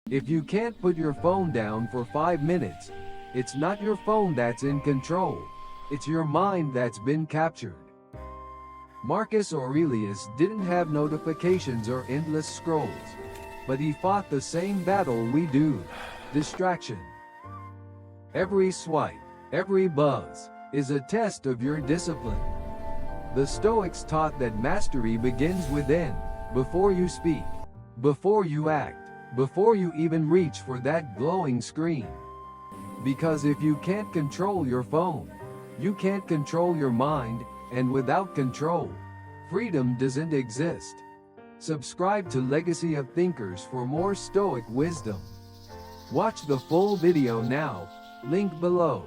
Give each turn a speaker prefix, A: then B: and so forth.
A: If you can't put your phone down for 5 minutes, it's not your phone that's in control, it's your mind that's been captured. Marcus Aurelius didn't have notifications or endless scrolls, but he fought the same battle we do: distraction. Every swipe, every buzz, is a test of your discipline. The Stoics taught that mastery begins within, before you speak, before you act, before you even reach for that glowing screen. Because if you can't control your phone, you can't control your mind, and without control, freedom doesn't exist. Subscribe to Legacy of Thinkers for more Stoic wisdom. Watch the full video now, link below.